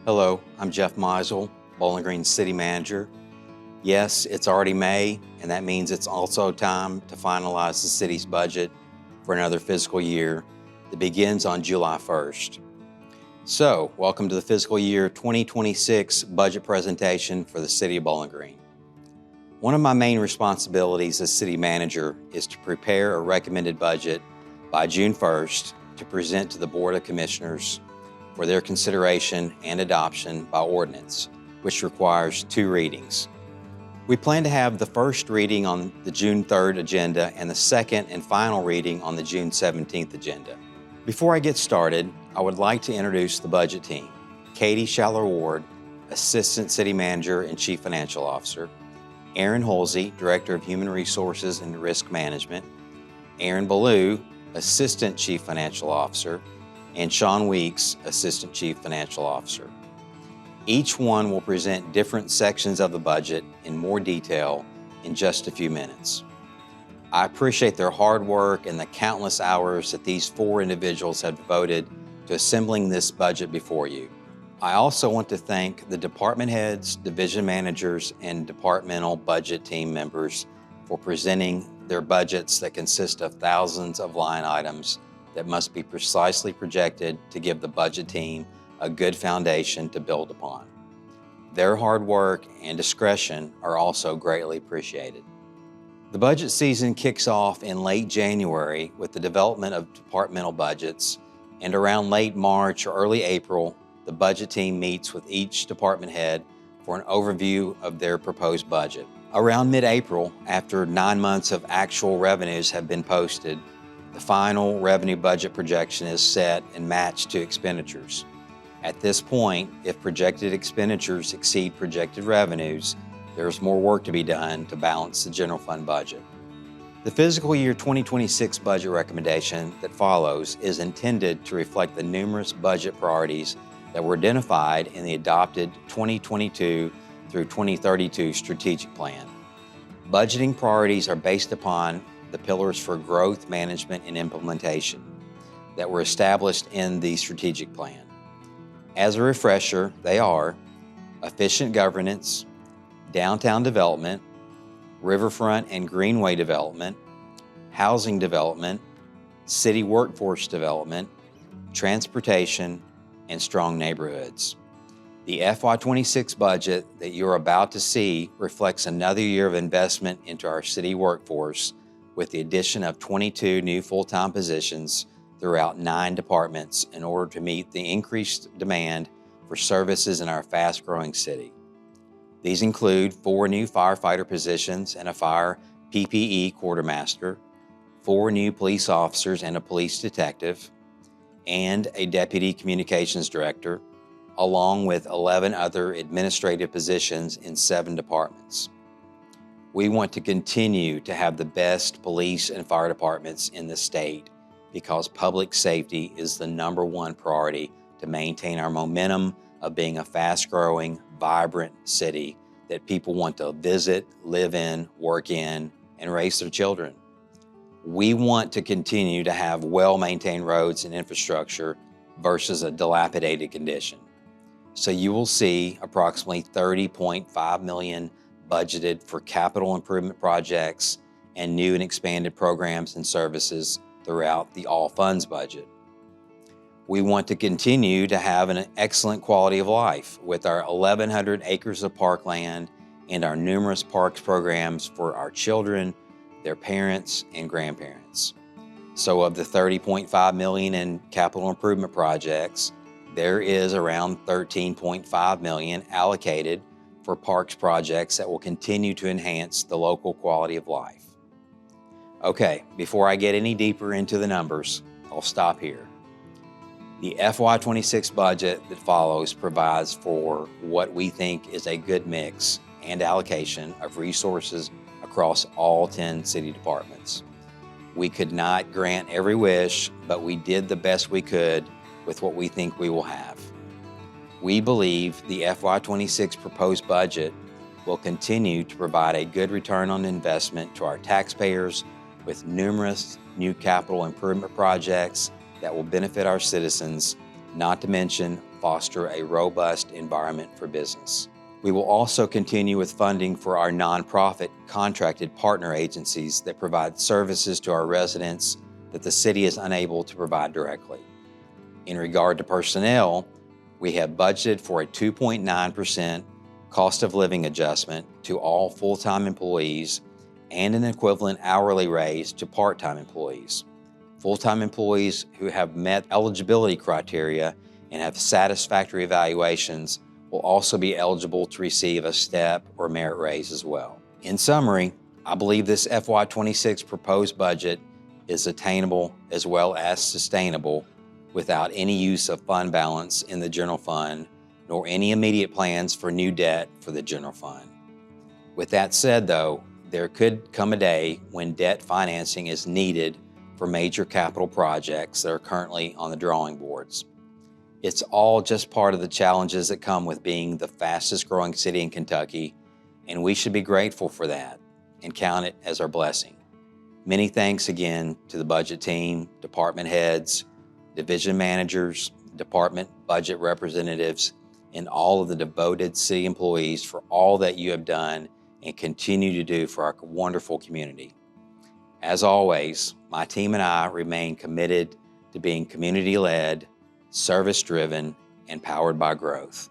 Hello, I'm Jeff Meisel, Bowling Green City Manager. Yes, it's already May, and that means it's also time to finalize the city's budget for another fiscal year that begins on July 1st. So, welcome to the fiscal year 2026 budget presentation for the City of Bowling Green. One of my main responsibilities as City Manager is to prepare a recommended budget by June 1st to present to the Board of Commissioners for their consideration and adoption by ordinance, which requires 2 readings. We plan to have the first reading on the June 3rd agenda and the second and final reading on the June 17th agenda. Before I get started, I would like to introduce the budget team. Katie Schaller-Ward, Assistant City Manager and Chief Financial Officer. Aaron Holsey, Director of Human Resources and Risk Management. Aaron Ballou, Assistant Chief Financial Officer. And Sean Weeks, Assistant Chief Financial Officer. Each one will present different sections of the budget in more detail in just a few minutes. I appreciate their hard work and the countless hours that these 4 individuals have devoted to assembling this budget before you. I also want to thank the department heads, division managers, and departmental budget team members for presenting their budgets that consist of thousands of line items that must be precisely projected to give the budget team a good foundation to build upon. Their hard work and discretion are also greatly appreciated. The budget season kicks off in late January with the development of departmental budgets, and around late March or early April, the budget team meets with each department head for an overview of their proposed budget. Around mid-April, after 9 months of actual revenues have been posted, the final revenue budget projection is set and matched to expenditures. At this point, if projected expenditures exceed projected revenues, there is more work to be done to balance the general fund budget. The fiscal year 2026 budget recommendation that follows is intended to reflect the numerous budget priorities that were identified in the adopted 2022 through 2032 strategic plan. Budgeting priorities are based upon the pillars for growth, management, and implementation that were established in the strategic plan. As a refresher, they are efficient governance, downtown development, riverfront and greenway development, housing development, city workforce development, transportation, and strong neighborhoods. The FY26 budget that you're about to see reflects another year of investment into our city workforce with the addition of 22 new full-time positions throughout 9 departments in order to meet the increased demand for services in our fast-growing city. These include 4 new firefighter positions and a fire PPE quartermaster, 4 new police officers and a police detective, and a deputy communications director, along with 11 other administrative positions in 7 departments. We want to continue to have the best police and fire departments in the state because public safety is the #1 priority to maintain our momentum of being a fast-growing, vibrant city that people want to visit, live in, work in, and raise their children. We want to continue to have well-maintained roads and infrastructure versus a dilapidated condition. So you will see approximately $30.5 million budgeted for capital improvement projects and new and expanded programs and services throughout the all funds budget. We want to continue to have an excellent quality of life with our 1,100 acres of parkland and our numerous parks programs for our children, their parents, and grandparents. So of the $30.5 million in capital improvement projects, there is around $13.5 million allocated for parks projects that will continue to enhance the local quality of life. Okay, before I get any deeper into the numbers, I'll stop here. The FY26 budget that follows provides for what we think is a good mix and allocation of resources across all 10 city departments. We could not grant every wish, but we did the best we could with what we think we will have. We believe the FY26 proposed budget will continue to provide a good return on investment to our taxpayers with numerous new capital improvement projects that will benefit our citizens, not to mention foster a robust environment for business. We will also continue with funding for our nonprofit contracted partner agencies that provide services to our residents that the city is unable to provide directly. In regard to personnel, we have budgeted for a 2.9% cost of living adjustment to all full-time employees and an equivalent hourly raise to part-time employees. Full-time employees who have met eligibility criteria and have satisfactory evaluations will also be eligible to receive a step or merit raise as well. In summary, I believe this FY26 proposed budget is attainable as well as sustainable without any use of fund balance in the general fund, nor any immediate plans for new debt for the general fund. With that said, though, there could come a day when debt financing is needed for major capital projects that are currently on the drawing boards. It's all just part of the challenges that come with being the fastest growing city in Kentucky, and we should be grateful for that and count it as our blessing. Many thanks again to the budget team, department heads, division managers, department budget representatives, and all of the devoted city employees for all that you have done and continue to do for our wonderful community. As always, my team and I remain committed to being community-led, service-driven, and powered by growth.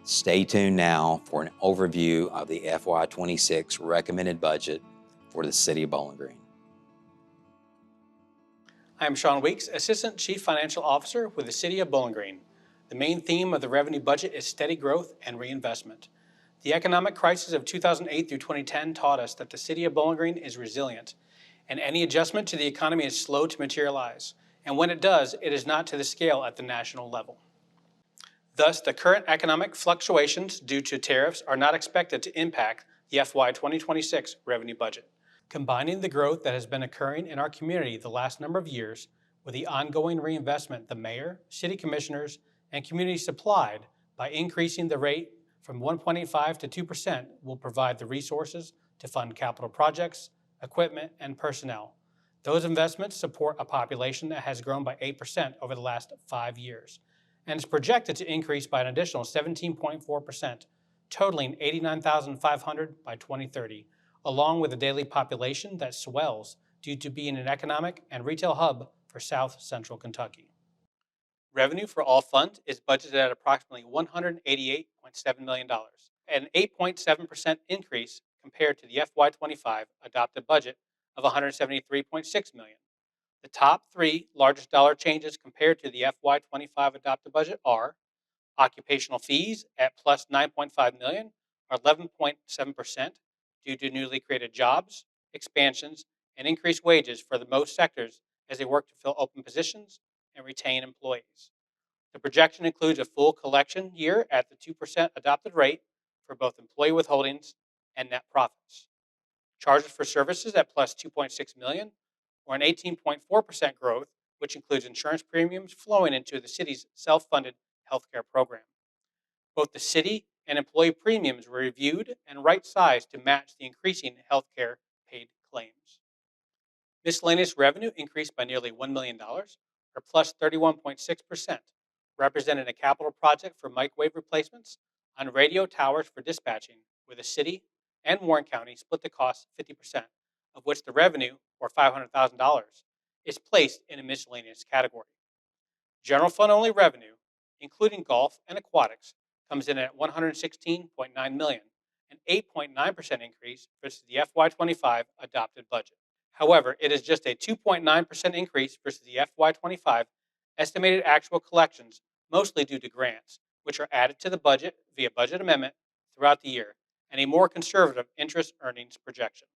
Stay tuned now for an overview of the FY26 recommended budget for the City of Bowling Green. I am Sean Weeks, Assistant Chief Financial Officer with the City of Bowling Green. The main theme of the revenue budget is steady growth and reinvestment. The economic crisis of 2008 through 2010 taught us that the City of Bowling Green is resilient, and any adjustment to the economy is slow to materialize. And when it does, it is not to the scale at the national level. Thus, the current economic fluctuations due to tariffs are not expected to impact the FY 2026 revenue budget. Combining the growth that has been occurring in our community the last number of years with the ongoing reinvestment the mayor, city commissioners, and community supplied by increasing the rate from 1.85 to 2% will provide the resources to fund capital projects, equipment, and personnel. Those investments support a population that has grown by 8% over the last 5 years and is projected to increase by an additional 17.4%, totaling 89,500 by 2030. Along with a daily population that swells due to being an economic and retail hub for South Central Kentucky. Revenue for all funds is budgeted at approximately $188.7 million, an 8.7% increase compared to the FY25 adopted budget of $173.6 million. The top three largest dollar changes compared to the FY25 adopted budget are occupational fees at plus $9.5 million, or 11.7%, due to newly created jobs, expansions, and increased wages for the most sectors as they work to fill open positions and retain employees. The projection includes a full collection year at the 2% adopted rate for both employee withholdings and net profits. Charges for services at plus $2.6 million, or an 18.4% growth, which includes insurance premiums flowing into the city's self-funded healthcare program. Both the city and employee premiums were reviewed and right-sized to match the increasing healthcare paid claims. Miscellaneous revenue increased by nearly $1 million, or plus 31.6%, representing a capital project for microwave replacements on radio towers for dispatching, where the city and Warren County split the cost 50%, of which the revenue, or $500,000, is placed in a miscellaneous category. General fund only revenue, including golf and aquatics, comes in at $116.9 million, an 8.9% increase versus the FY25 adopted budget. However, it is just a 2.9% increase versus the FY25 estimated actual collections, mostly due to grants, which are added to the budget via budget amendment throughout the year, and a more conservative interest earnings projection.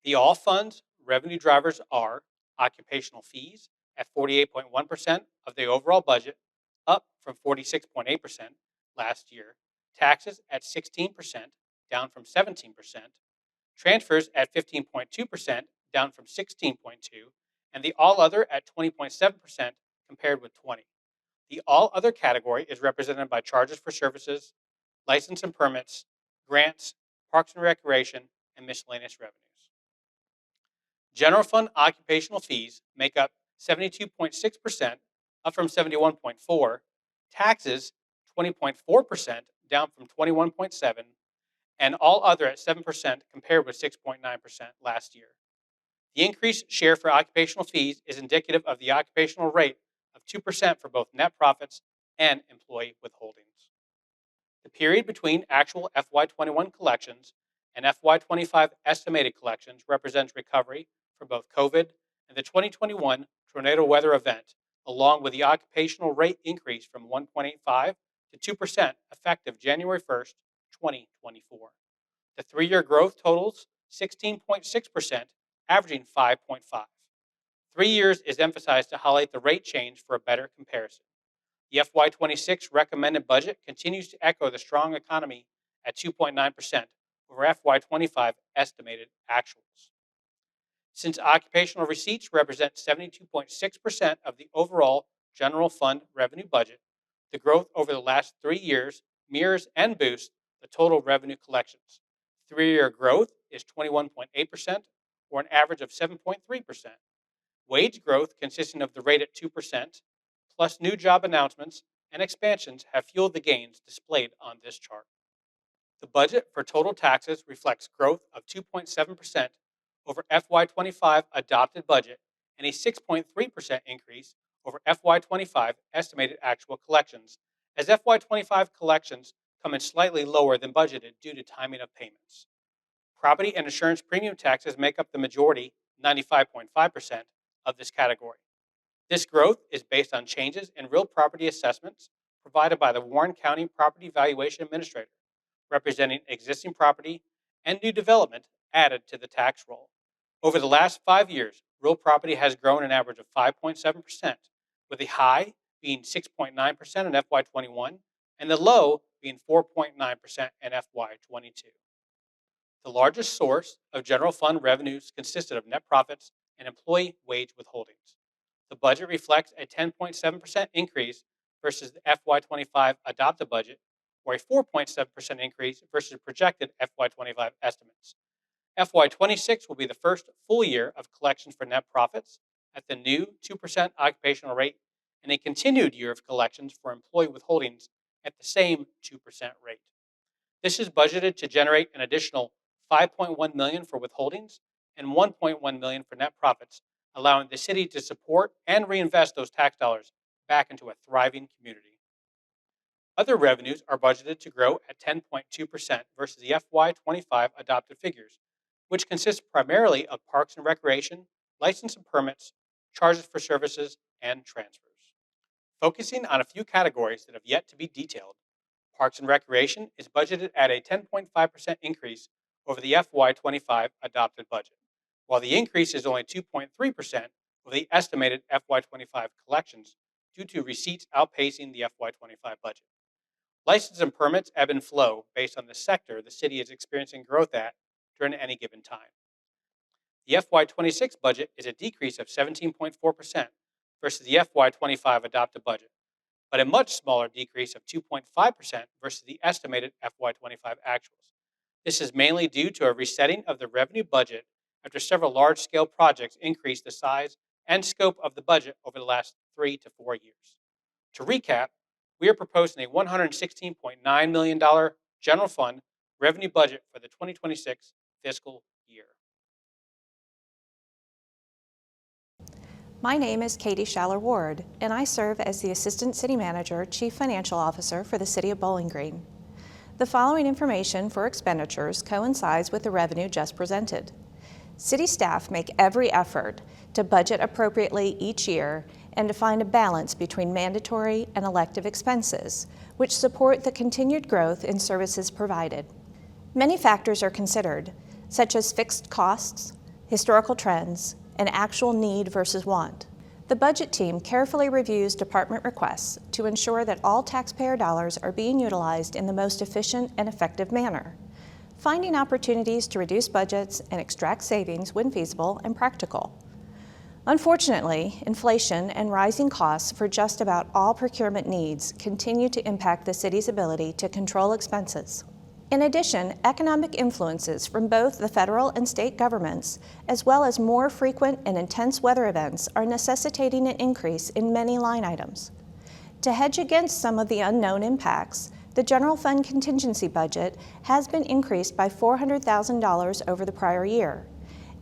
The all funds revenue drivers are occupational fees at 48.1% of the overall budget, up from 46.8% last year, taxes at 16%, down from 17%, transfers at 15.2%, down from 16.2%, and the all other at 20.7% compared with 20%. The all other category is represented by charges for services, license and permits, grants, parks and recreation, and miscellaneous revenues. General fund occupational fees make up 72.6%, up from 71.4%, Taxes, 20.4%, down from 21.7%, and all other at 7% compared with 6.9% last year. The increased share for occupational fees is indicative of the occupational rate of 2% for both net profits and employee withholdings. The period between actual FY21 collections and FY25 estimated collections represents recovery from both COVID and the 2021 tornado weather event, along with the occupational rate increase from 1.85 to 2% effective January 1st, 2024. The 3-year growth totals 16.6%, averaging 5.5. 3 years is emphasized to highlight the rate change for a better comparison. The FY26 recommended budget continues to echo the strong economy at 2.9% over FY25 estimated actuals. Since occupational receipts represent 72.6% of the overall general fund revenue budget, the growth over the last 3 years mirrors and boosts the total revenue collections. 3-year growth is 21.8%, or an average of 7.3%. Wage growth, consisting of the rate at 2%, plus new job announcements and expansions, have fueled the gains displayed on this chart. The budget for total taxes reflects growth of 2.7% over FY25 adopted budget and a 6.3% increase over FY25 estimated actual collections, as FY25 collections come in slightly lower than budgeted due to timing of payments. Property and insurance premium taxes make up the majority, 95.5%, of this category. This growth is based on changes in real property assessments provided by the Warren County Property Valuation Administrator, representing existing property and new development added to the tax roll. Over the last 5 years, real property has grown an average of 5.7%, with the high being 6.9% in FY21 and the low being 4.9% in FY22. The largest source of general fund revenues consisted of net profits and employee wage withholdings. The budget reflects a 10.7% increase versus the FY25 adopted budget, or a 4.7% increase versus projected FY25 estimates. FY26 will be the first full year of collections for net profits at the new 2% occupational rate and a continued year of collections for employee withholdings at the same 2% rate. This is budgeted to generate an additional $5.1 million for withholdings and $1.1 million for net profits, allowing the city to support and reinvest those tax dollars back into a thriving community. Other revenues are budgeted to grow at 10.2% versus the FY25 adopted figures, which consists primarily of parks and recreation, license and permits, charges for services, and transfers. Focusing on a few categories that have yet to be detailed, parks and recreation is budgeted at a 10.5% increase over the FY25 adopted budget, while the increase is only 2.3% of the estimated FY25 collections due to receipts outpacing the FY25 budget. License and permits ebb and flow based on the sector the city is experiencing growth at during any given time. The FY26 budget is a decrease of 17.4% versus the FY25 adopted budget, but a much smaller decrease of 2.5% versus the estimated FY25 actuals. This is mainly due to a resetting of the revenue budget after several large-scale projects increased the size and scope of the budget over the last 3 to 4 years. To recap, we are proposing a $116.9 million general fund revenue budget for the 2026 fiscal year. My name is Katie Schaller-Ward, and I serve as the Assistant City Manager, Chief Financial Officer for the City of Bowling Green. The following information for expenditures coincides with the revenue just presented. City staff make every effort to budget appropriately each year and to find a balance between mandatory and elective expenses, which support the continued growth in services provided. Many factors are considered, such as fixed costs, historical trends, and actual need versus want. The budget team carefully reviews department requests to ensure that all taxpayer dollars are being utilized in the most efficient and effective manner, finding opportunities to reduce budgets and extract savings when feasible and practical. Unfortunately, inflation and rising costs for just about all procurement needs continue to impact the city's ability to control expenses. In addition, economic influences from both the federal and state governments, as well as more frequent and intense weather events, are necessitating an increase in many line items. To hedge against some of the unknown impacts, the general fund contingency budget has been increased by $400,000 over the prior year,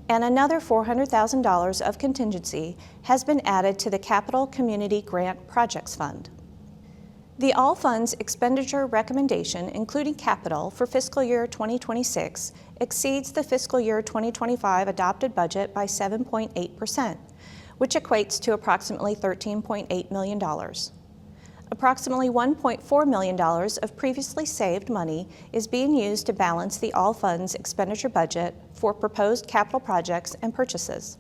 and another $400,000 of contingency has been added to the Capital Community Grant Projects Fund. The all funds expenditure recommendation, including capital, for fiscal year 2026 exceeds the fiscal year 2025 adopted budget by 7.8%, which equates to approximately $13.8 million. Approximately $1.4 million of previously saved money is being used to balance the all funds expenditure budget for proposed capital projects and purchases.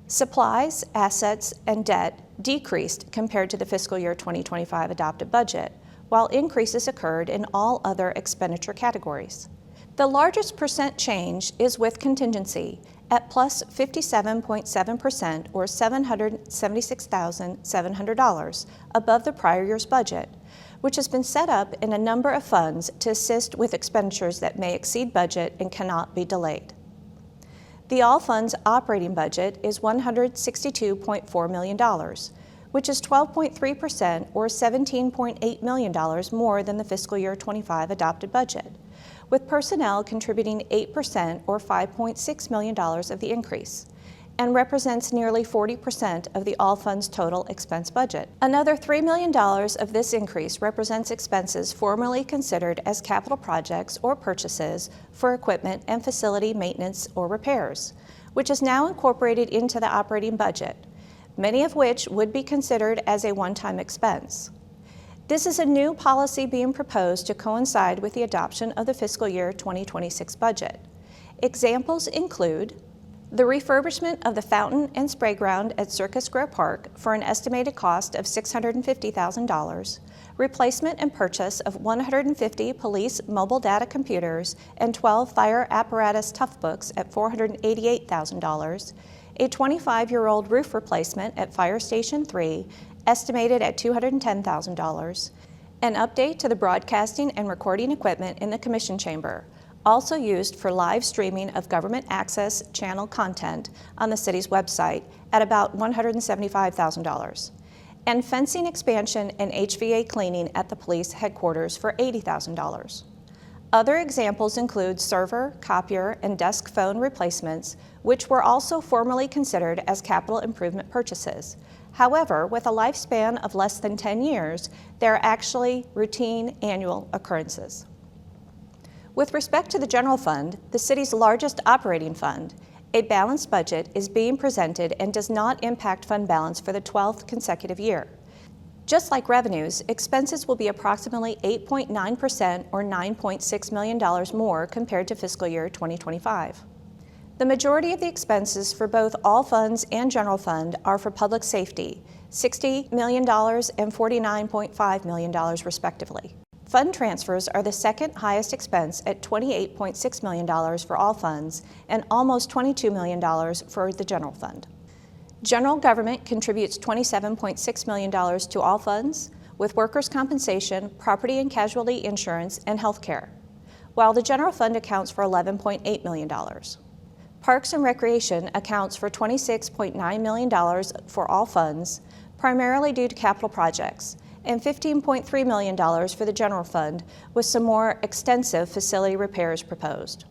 Supplies, assets, and debt decreased compared to the fiscal year 2025 adopted budget, while increases occurred in all other expenditure categories. The largest percent change is with contingency at plus 57.7% or $776,700 above the prior year's budget, which has been set up in a number of funds to assist with expenditures that may exceed budget and cannot be delayed. The all funds operating budget is $162.4 million, which is 12.3% or $17.8 million more than the fiscal year 25 adopted budget, with personnel contributing 8% or $5.6 million of the increase, and represents nearly 40% of the all funds total expense budget. Another $3 million of this increase represents expenses formerly considered as capital projects or purchases for equipment and facility maintenance or repairs, which is now incorporated into the operating budget, many of which would be considered as a one-time expense. This is a new policy being proposed to coincide with the adoption of the fiscal year 2026 budget. Examples include the refurbishment of the fountain and spray ground at Circus Square Park for an estimated cost of $650,000, replacement and purchase of 150 police mobile data computers and 12 fire apparatus toughbooks at $488,000, a 25-year-old roof replacement at Fire Station 3 estimated at $210,000, an update to the broadcasting and recording equipment in the Commission Chamber, also used for live streaming of government access channel content on the city's website at about $175,000, and fencing expansion and HVA cleaning at the police headquarters for $80,000. Other examples include server, copier, and desk phone replacements, which were also formerly considered as capital improvement purchases. However, with a lifespan of less than 10 years, they are actually routine annual occurrences. With respect to the general fund, the city's largest operating fund, a balanced budget is being presented and does not impact fund balance for the 12th consecutive year. Just like revenues, expenses will be approximately 8.9% or $9.6 million more compared to fiscal year 2025. The majority of the expenses for both all funds and general fund are for public safety, $60 million and $49.5 million respectively. Fund transfers are the second highest expense at $28.6 million for all funds and almost $22 million for the general fund. General government contributes $27.6 million to all funds, with workers' compensation, property and casualty insurance, and health care, while the general fund accounts for $11.8 million. Parks and Recreation accounts for $26.9 million for all funds, primarily due to capital projects, and $15.3 million for the general fund, with some more extensive facility repairs proposed.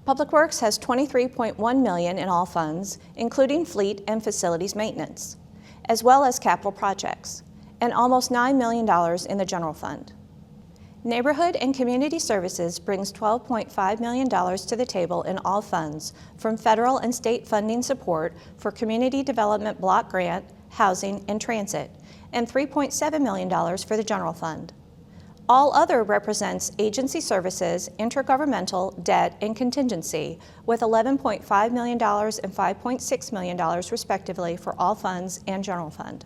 Public Works has $23.1 million in all funds, including fleet and facilities maintenance, as well as capital projects, and almost $9 million in the general fund. Neighborhood and Community Services brings $12.5 million to the table in all funds from federal and state funding support for community development block grant, housing, and transit, and $3.7 million for the general fund. All other represents agency services, intergovernmental, debt, and contingency, with $11.5 million and $5.6 million respectively for all funds and general fund.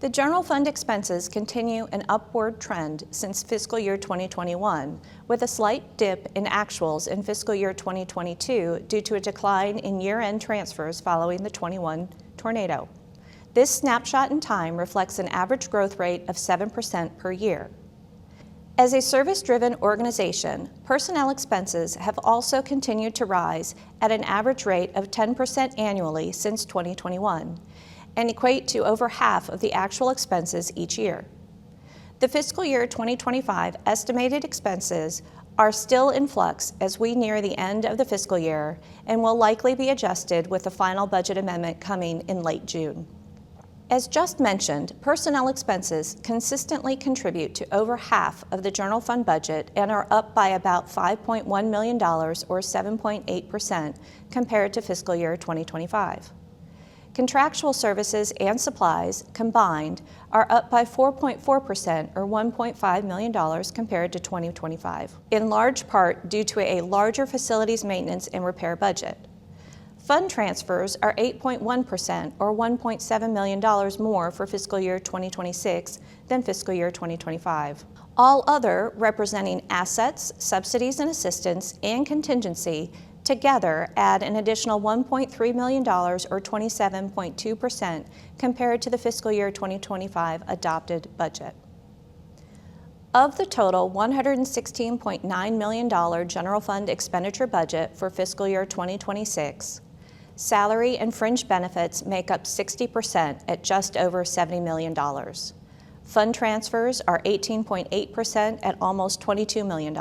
The general fund expenses continue an upward trend since fiscal year 2021, with a slight dip in actuals in fiscal year 2022 due to a decline in year-end transfers following the 21 tornado. This snapshot in time reflects an average growth rate of 7% per year. As a service-driven organization, personnel expenses have also continued to rise at an average rate of 10% annually since 2021, and equate to over half of the actual expenses each year. The fiscal year 2025 estimated expenses are still in flux as we near the end of the fiscal year and will likely be adjusted with the final budget amendment coming in late June. As just mentioned, personnel expenses consistently contribute to over half of the general fund budget and are up by about $5.1 million or 7.8% compared to fiscal year 2025. Contractual services and supplies combined are up by 4.4% or $1.5 million compared to 2025, in large part due to a larger facilities maintenance and repair budget. Fund transfers are 8.1% or $1.7 million more for fiscal year 2026 than fiscal year 2025. All other, representing assets, subsidies and assistance, and contingency, together add an additional $1.3 million or 27.2% compared to the fiscal year 2025 adopted budget. Of the total $116.9 million general fund expenditure budget for fiscal year 2026, salary and fringe benefits make up 60% at just over $70 million. Fund transfers are 18.8% at almost $22 million.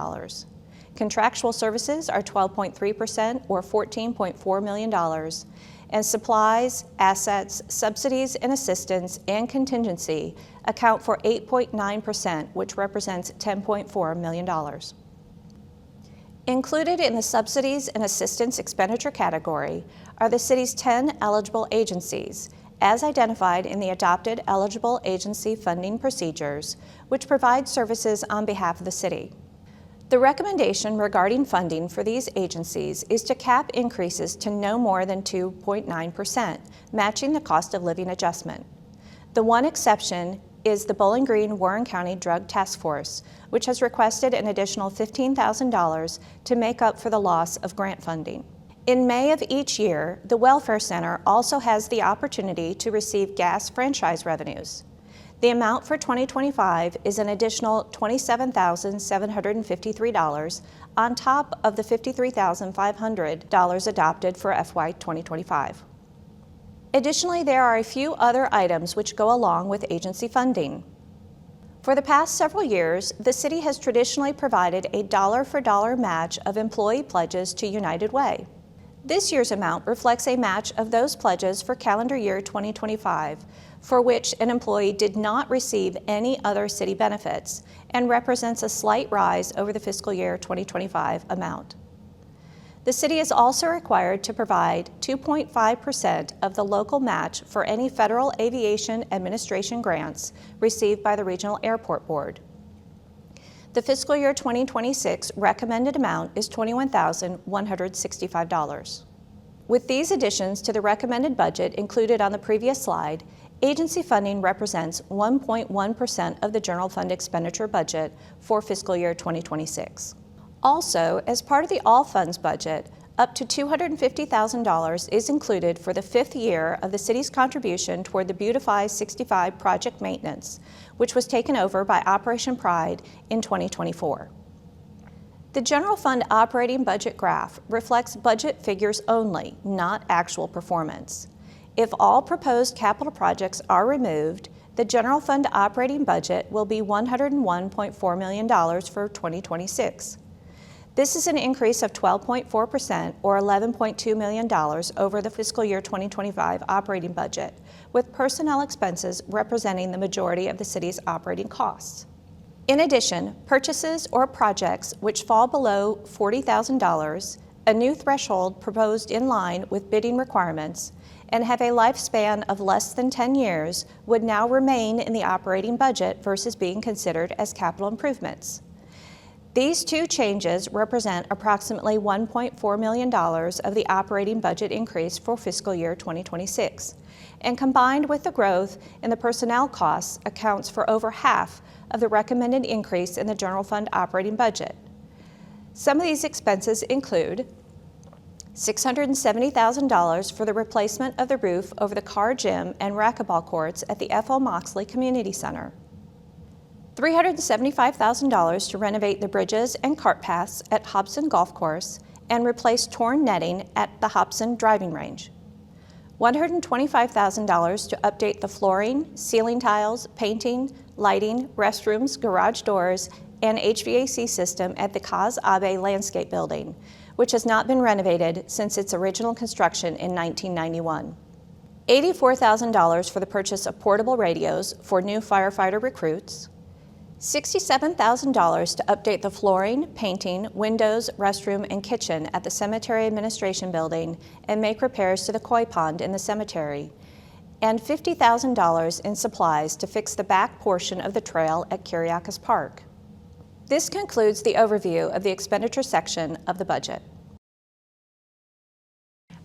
Contractual services are 12.3% or $14.4 million, and supplies, assets, subsidies and assistance, and contingency account for 8.9%, which represents $10.4 million. Included in the subsidies and assistance expenditure category are the city's 10 eligible agencies, as identified in the adopted eligible agency funding procedures, which provide services on behalf of the city. The recommendation regarding funding for these agencies is to cap increases to no more than 2.9%, matching the cost of living adjustment. The one exception is the Bowling Green-Warren County Drug Task Force, which has requested an additional $15,000 to make up for the loss of grant funding. In May of each year, the Welfare Center also has the opportunity to receive gas franchise revenues. The amount for 2025 is an additional $27,753 on top of the $53,500 adopted for FY2025. Additionally, there are a few other items which go along with agency funding. For the past several years, the city has traditionally provided a dollar-for-dollar match of employee pledges to United Way. This year's amount reflects a match of those pledges for calendar year 2025, for which an employee did not receive any other city benefits, and represents a slight rise over the fiscal year 2025 amount. The city is also required to provide 2.5% of the local match for any Federal Aviation Administration grants received by the Regional Airport Board. The fiscal year 2026 recommended amount is $21,165. With these additions to the recommended budget included on the previous slide, agency funding represents 1.1% of the general fund expenditure budget for fiscal year 2026. Also, as part of the all funds budget, up to $250,000 is included for the 5th year of the city's contribution toward the Beautify 65 project maintenance, which was taken over by Operation Pride in 2024. The general fund operating budget graph reflects budget figures only, not actual performance. If all proposed capital projects are removed, the general fund operating budget will be $101.4 million for 2026. This is an increase of 12.4% or $11.2 million over the fiscal year 2025 operating budget, with personnel expenses representing the majority of the city's operating costs. In addition, purchases or projects which fall below $40,000, a new threshold proposed in line with bidding requirements, and have a lifespan of less than 10 years would now remain in the operating budget versus being considered as capital improvements. These two changes represent approximately $1.4 million of the operating budget increase for fiscal year 2026, and combined with the growth in the personnel costs accounts for over half of the recommended increase in the general fund operating budget. Some of these expenses include $670,000 for the replacement of the roof over the car gym and racquetball courts at the F.O. Moxley Community Center, $375,000 to renovate the bridges and cart paths at Hobson Golf Course and replace torn netting at the Hobson Driving Range, $125,000 to update the flooring, ceiling tiles, painting, lighting, restrooms, garage doors, and HVAC system at the Kaz Abe Landscape Building, which has not been renovated since its original construction in 1991. $84,000 for the purchase of portable radios for new firefighter recruits, $67,000 to update the flooring, painting, windows, restroom, and kitchen at the Cemetery Administration Building and make repairs to the koi pond in the cemetery, and $50,000 in supplies to fix the back portion of the trail at Kyriakis Park. This concludes the overview of the expenditure section of the budget.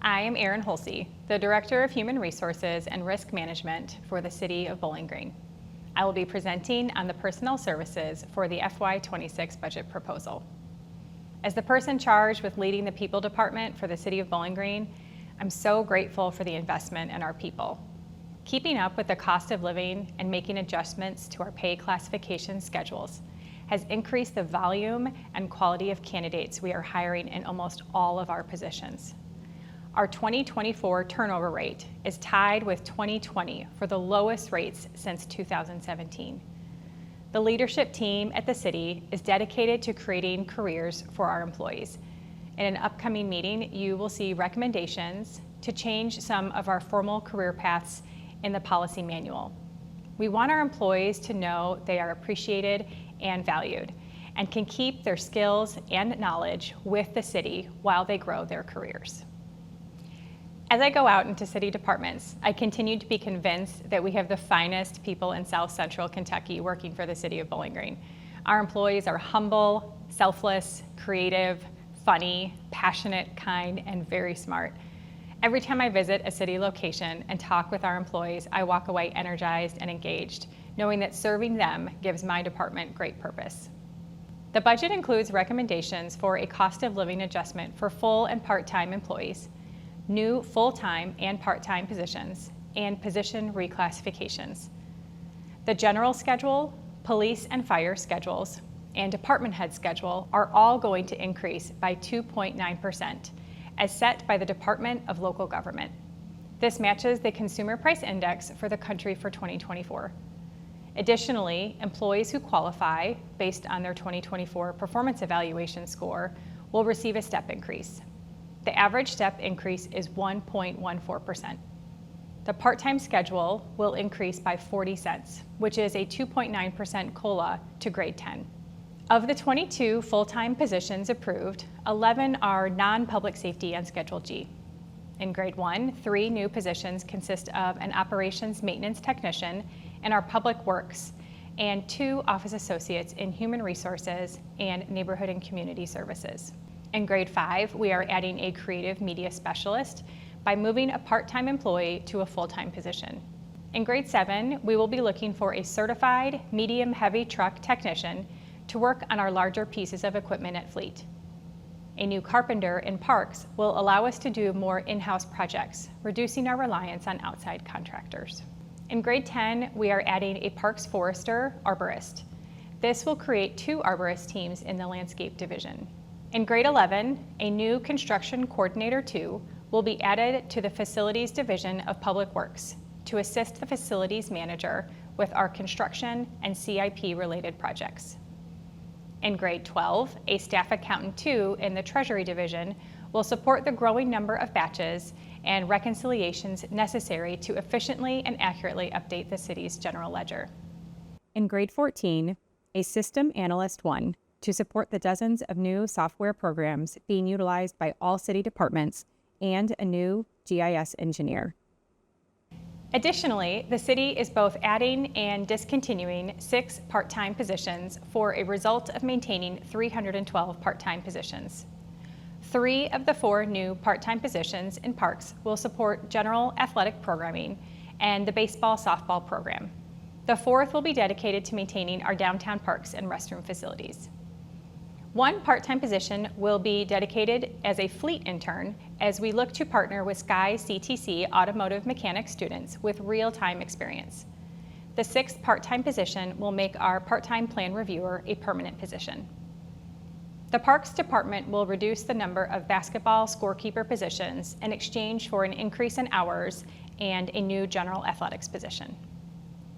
I am Erin Holsey, the Director of Human Resources and Risk Management for the City of Bowling Green. I will be presenting on the personnel services for the FY26 budget proposal. As the person charged with leading the people department for the City of Bowling Green, I'm so grateful for the investment in our people. Keeping up with the cost of living and making adjustments to our pay classification schedules has increased the volume and quality of candidates we are hiring in almost all of our positions. Our 2024 turnover rate is tied with 2020 for the lowest rates since 2017. The leadership team at the city is dedicated to creating careers for our employees. In an upcoming meeting, you will see recommendations to change some of our formal career paths in the policy manual. We want our employees to know they are appreciated and valued and can keep their skills and knowledge with the city while they grow their careers. As I go out into city departments, I continue to be convinced that we have the finest people in South Central Kentucky working for the City of Bowling Green. Our employees are humble, selfless, creative, funny, passionate, kind, and very smart. Every time I visit a city location and talk with our employees, I walk away energized and engaged, knowing that serving them gives my department great purpose. The budget includes recommendations for a cost of living adjustment for full and part-time employees, new full-time and part-time positions, and position reclassifications. The general schedule, police and fire schedules, and department head schedule are all going to increase by 2.9%, as set by the Department of Local Government. This matches the Consumer Price Index for the country for 2024. Additionally, employees who qualify based on their 2024 performance evaluation score will receive a step increase. The average step increase is 1.14%. The part-time schedule will increase by 40 cents, which is a 2.9% COLA to grade 10. Of the 22 full-time positions approved, 11 are non-public safety and Schedule G. In grade 1, 3 new positions consist of an operations maintenance technician in our public works and 2 office associates in human resources and neighborhood and community services. In grade 5, we are adding a creative media specialist by moving a part-time employee to a full-time position. In grade 7, we will be looking for a certified medium-heavy truck technician to work on our larger pieces of equipment at Fleet. A new carpenter in Parks will allow us to do more in-house projects, reducing our reliance on outside contractors. In grade 10, we are adding a Parks Forester arborist. This will create 2 arborist teams in the landscape division. In grade 11, a new construction coordinator 2 will be added to the facilities division of Public Works to assist the facilities manager with our construction and CIP related projects. In grade 12, a staff accountant 2 in the Treasury Division will support the growing number of batches and reconciliations necessary to efficiently and accurately update the city's general ledger. In grade 14, a System Analyst 1 to support the dozens of new software programs being utilized by all city departments and a new GIS engineer. Additionally, the city is both adding and discontinuing 6 part-time positions for a result of maintaining 312 part-time positions. 3 of the 4 new part-time positions in Parks will support general athletic programming and the baseball softball program. The 4th will be dedicated to maintaining our downtown parks and restroom facilities. 1 part-time position will be dedicated as a fleet intern as we look to partner with Sky CTC automotive mechanic students with real-time experience. The 6th part-time position will make our part-time plan reviewer a permanent position. The Parks Department will reduce the number of basketball scorekeeper positions in exchange for an increase in hours and a new general athletics position.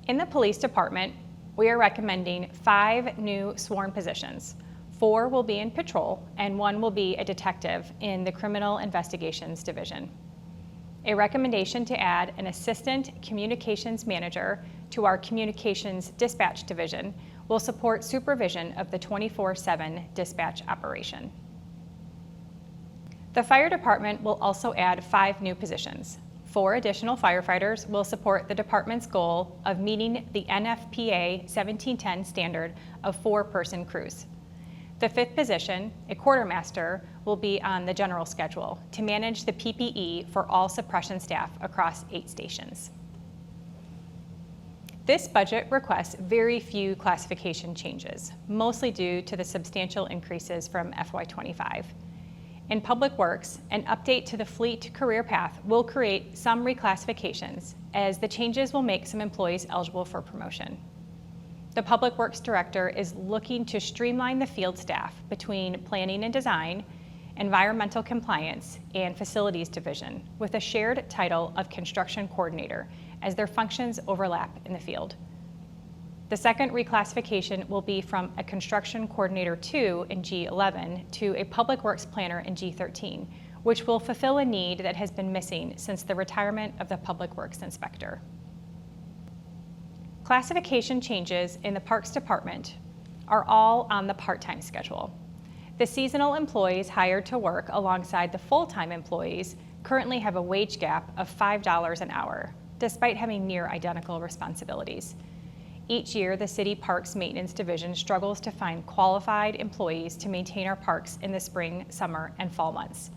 In the Police Department, we are recommending 5 new sworn positions. 4 will be in patrol and 1 will be a detective in the Criminal Investigations Division. A recommendation to add an assistant communications manager to our Communications Dispatch Division will support supervision of the 24/7 dispatch operation. The Fire Department will also add 5 new positions. 4 additional firefighters will support the department's goal of meeting the NFPA 1710 standard of 4-person crews. The 5th position, a quartermaster, will be on the general schedule to manage the PPE for all suppression staff across 8 stations. This budget requests very few classification changes, mostly due to the substantial increases from FY25. In Public Works, an update to the fleet career path will create some reclassifications, as the changes will make some employees eligible for promotion. The Public Works Director is looking to streamline the field staff between planning and design, environmental compliance, and facilities division with a shared title of construction coordinator, as their functions overlap in the field. The second reclassification will be from a construction coordinator 2 in G11 to a public works planner in G13, which will fulfill a need that has been missing since the retirement of the public works inspector. Classification changes in the Parks Department are all on the part-time schedule. The seasonal employees hired to work alongside the full-time employees currently have a wage gap of $5 an hour, despite having near identical responsibilities. Each year, the City Parks Maintenance Division struggles to find qualified employees to maintain our parks in the spring, summer, and fall months.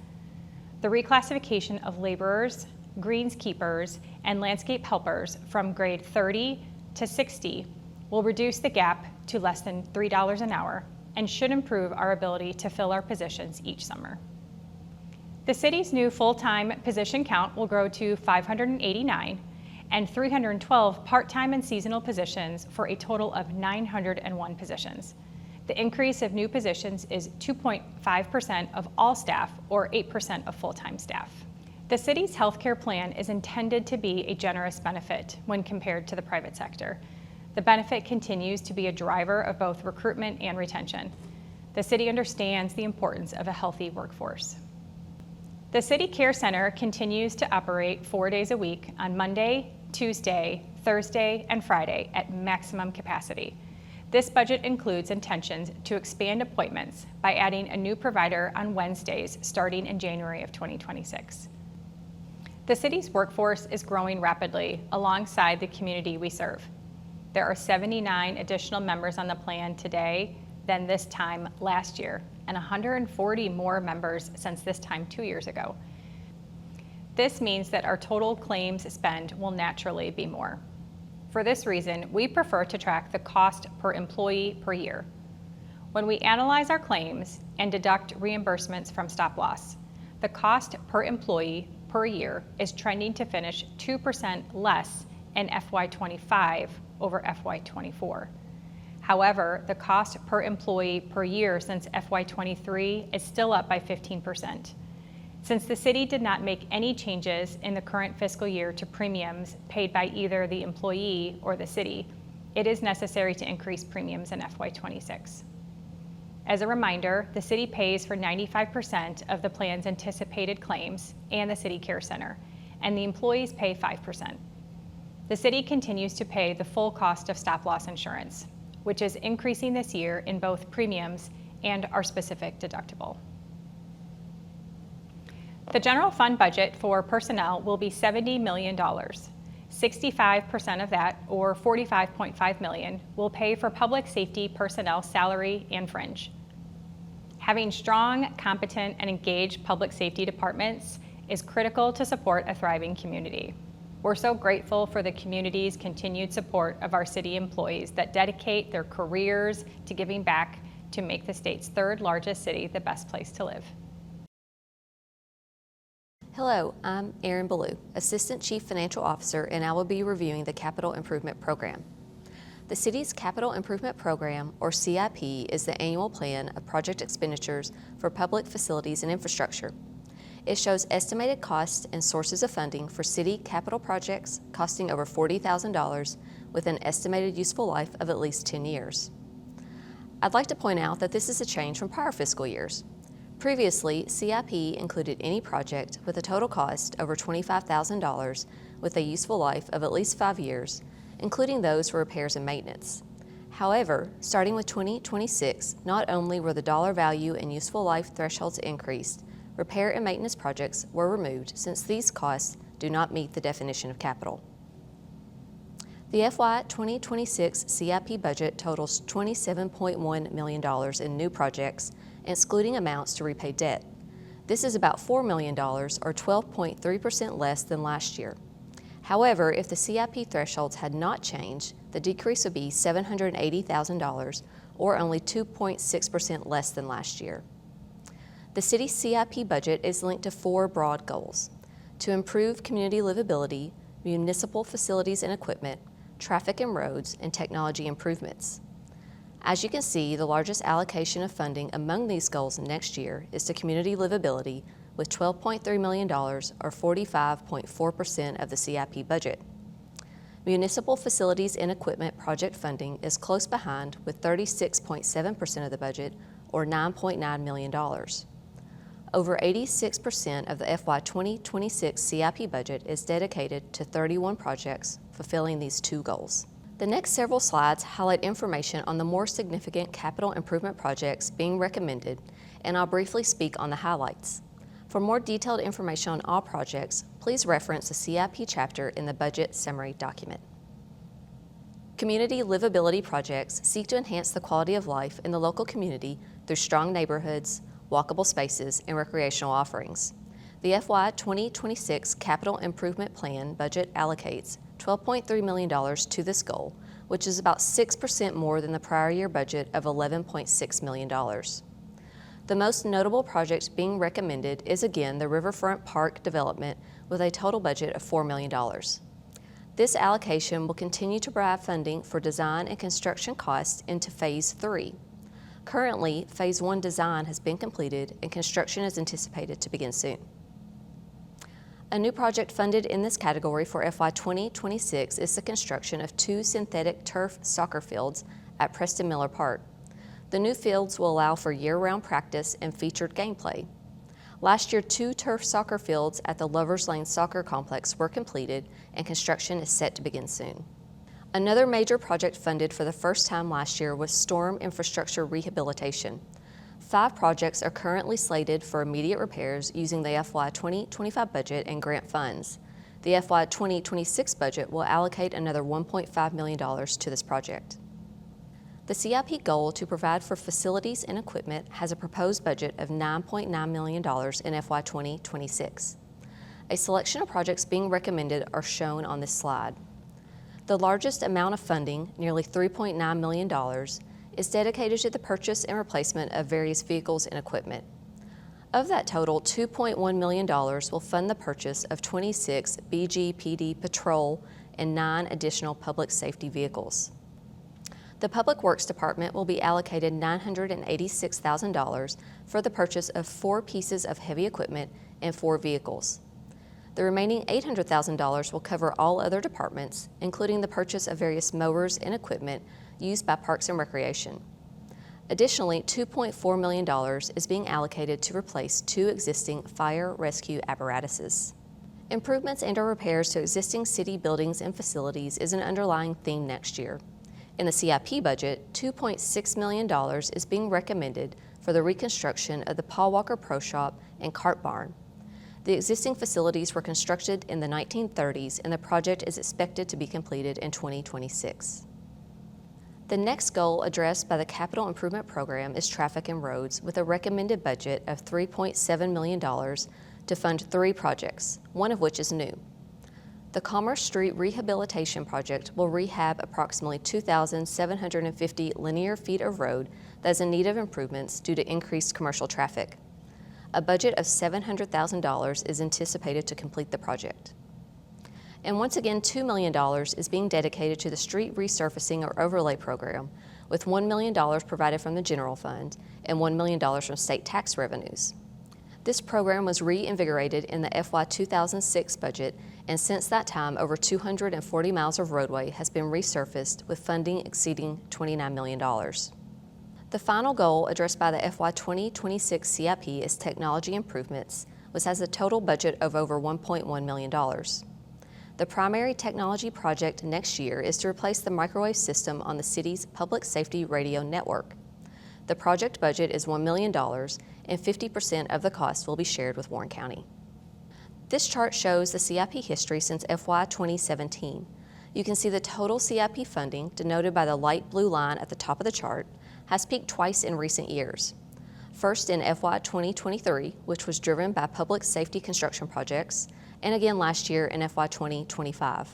The reclassification of laborers, greenskeepers, and landscape helpers from grade 30 to 60 will reduce the gap to less than $3 an hour and should improve our ability to fill our positions each summer. The city's new full-time position count will grow to 589 and 312 part-time and seasonal positions for a total of 901 positions. The increase of new positions is 2.5% of all staff or 8% of full-time staff. The city's healthcare plan is intended to be a generous benefit when compared to the private sector. The benefit continues to be a driver of both recruitment and retention. The city understands the importance of a healthy workforce. The City Care Center continues to operate 4 days a week on Monday, Tuesday, Thursday, and Friday at maximum capacity. This budget includes intentions to expand appointments by adding a new provider on Wednesdays starting in January of 2026. The city's workforce is growing rapidly alongside the community we serve. There are 79 additional members on the plan today than this time last year, and 140 more members since this time 2 years ago. This means that our total claims spend will naturally be more. For this reason, we prefer to track the cost per employee per year. When we analyze our claims and deduct reimbursements from stop loss, the cost per employee per year is trending to finish 2% less in FY25 over FY24. However, the cost per employee per year since FY23 is still up by 15%. Since the city did not make any changes in the current fiscal year to premiums paid by either the employee or the city, it is necessary to increase premiums in FY26. As a reminder, the city pays for 95% of the plan's anticipated claims and the City Care Center, and the employees pay 5%. The city continues to pay the full cost of stop-loss insurance, which is increasing this year in both premiums and our specific deductible. The general fund budget for personnel will be $70 million. 65% of that, or $45.5 million, will pay for public safety personnel salary and fringe. Having strong, competent, and engaged public safety departments is critical to support a thriving community. We're so grateful for the community's continued support of our city employees that dedicate their careers to giving back to make the state's 3rd largest city the best place to live. Hello, I'm Erin Ballou, Assistant Chief Financial Officer, and I will be reviewing the Capital Improvement Program. The city's Capital Improvement Program, or CIP, is the annual plan of project expenditures for public facilities and infrastructure. It shows estimated costs and sources of funding for city capital projects costing over $40,000 with an estimated useful life of at least 10 years. I'd like to point out that this is a change from prior fiscal years. Previously, CIP included any project with a total cost over $25,000 with a useful life of at least 5 years, including those for repairs and maintenance. However, starting with 2026, not only were the dollar value and useful life thresholds increased, repair and maintenance projects were removed since these costs do not meet the definition of capital. The FY26 CIP budget totals $27.1 million in new projects, excluding amounts to repay debt. This is about $4 million, or 12.3% less than last year. However, if the CIP thresholds had not changed, the decrease would be $780,000, or only 2.6% less than last year. The city's CIP budget is linked to 4 broad goals: to improve community livability, municipal facilities and equipment, traffic and roads, and technology improvements. As you can see, the largest allocation of funding among these goals next year is to community livability, with $12.3 million, or 45.4% of the CIP budget. Municipal facilities and equipment project funding is close behind, with 36.7% of the budget, or $9.9 million. Over 86% of the FY2026 CIP budget is dedicated to 31 projects fulfilling these 2 goals. The next several slides highlight information on the more significant capital improvement projects being recommended, and I'll briefly speak on the highlights. For more detailed information on all projects, please reference the CIP chapter in the budget summary document. Community livability projects seek to enhance the quality of life in the local community through strong neighborhoods, walkable spaces, and recreational offerings. The FY2026 Capital Improvement Plan budget allocates $12.3 million to this goal, which is about 6% more than the prior year budget of $11.6 million. The most notable project being recommended is again the Riverfront Park development with a total budget of $4 million. This allocation will continue to provide funding for design and construction costs into Phase 3. Currently, Phase 1 design has been completed and construction is anticipated to begin soon. A new project funded in this category for FY2026 is the construction of 2 synthetic turf soccer fields at Preston Miller Park. The new fields will allow for year-round practice and featured gameplay. Last year, 2 turf soccer fields at the Lovers Lane Soccer Complex were completed, and construction is set to begin soon. Another major project funded for the first time last year was storm infrastructure rehabilitation. 5 projects are currently slated for immediate repairs using the FY2025 budget and grant funds. The FY2026 budget will allocate another $1.5 million to this project. The CIP goal to provide for facilities and equipment has a proposed budget of $9.9 million in FY2026. A selection of projects being recommended are shown on this slide. The largest amount of funding, nearly $3.9 million, is dedicated to the purchase and replacement of various vehicles and equipment. Of that total, $2.1 million will fund the purchase of 26 BGPD patrol and 9 additional public safety vehicles. The Public Works Department will be allocated $986,000 for the purchase of 4 pieces of heavy equipment and 4 vehicles. The remaining $800,000 will cover all other departments, including the purchase of various mowers and equipment used by Parks and Recreation. Additionally, $2.4 million is being allocated to replace 2 existing fire rescue apparatuses. Improvements and/or repairs to existing city buildings and facilities is an underlying theme next year. In the CIP budget, $2.6 million is being recommended for the reconstruction of the Paul Walker Pro Shop and Cart Barn. The existing facilities were constructed in the 1930s, and the project is expected to be completed in 2026. The next goal addressed by the Capital Improvement Program is traffic and roads, with a recommended budget of $3.7 million to fund 3 projects, one of which is new. The Commerce Street Rehabilitation Project will rehab approximately 2,750 linear feet of road that is in need of improvements due to increased commercial traffic. A budget of $700,000 is anticipated to complete the project. And once again, $2 million is being dedicated to the street resurfacing or overlay program, with $1 million provided from the general fund and $1 million from state tax revenues. This program was reinvigorated in the FY26 budget, and since that time, over 240 miles of roadway has been resurfaced with funding exceeding $29 million. The final goal addressed by the FY2026 CIP is technology improvements, which has a total budget of over $1.1 million. The primary technology project next year is to replace the microwave system on the city's public safety radio network. The project budget is $1 million, and 50% of the cost will be shared with Warren County. This chart shows the CIP history since FY 2017. You can see the total CIP funding, denoted by the light blue line at the top of the chart, has peaked twice in recent years. First in FY 2023, which was driven by public safety construction projects, and again last year in FY 2025.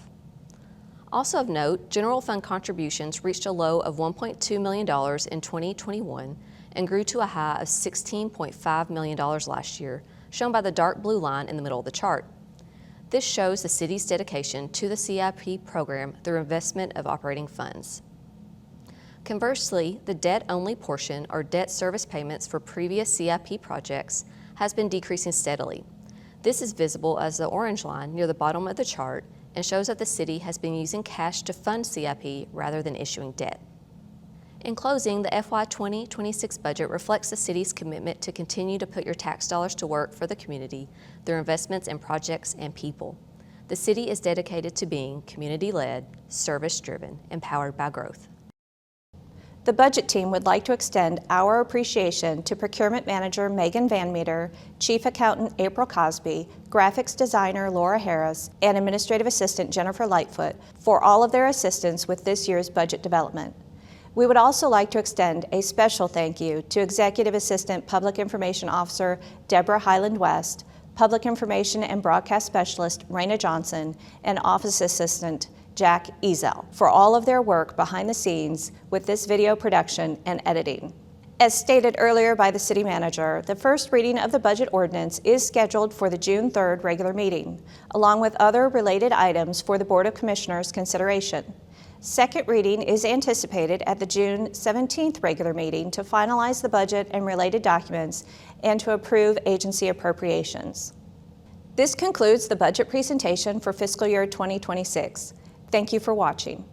Also of note, general fund contributions reached a low of $1.2 million in 2021 and grew to a high of $16.5 million last year, shown by the dark blue line in the middle of the chart. This shows the city's dedication to the CIP program through investment of operating funds. Conversely, the debt-only portion, or debt service payments for previous CIP projects, has been decreasing steadily. This is visible as the orange line near the bottom of the chart and shows that the city has been using cash to fund CIP rather than issuing debt. In closing, the FY 2026 budget reflects the city's commitment to continue to put your tax dollars to work for the community through investments in projects and people. The city is dedicated to being community-led, service-driven, and powered by growth. The budget team would like to extend our appreciation to Procurement Manager Megan Van Meter, Chief Accountant April Cosby, Graphics Designer Laura Harris, and Administrative Assistant Jennifer Lightfoot for all of their assistance with this year's budget development. We would also like to extend a special thank you to Executive Assistant Public Information Officer Deborah Highland West, Public Information and Broadcast Specialist Raina Johnson, and Office Assistant Jack Ezel for all of their work behind the scenes with this video production and editing. As stated earlier by the City Manager, the first reading of the budget ordinance is scheduled for the June 3rd regular meeting, along with other related items for the Board of Commissioners' consideration. Second reading is anticipated at the June 17th regular meeting to finalize the budget and related documents and to approve agency appropriations. This concludes the budget presentation for fiscal year 2026. Thank you for watching.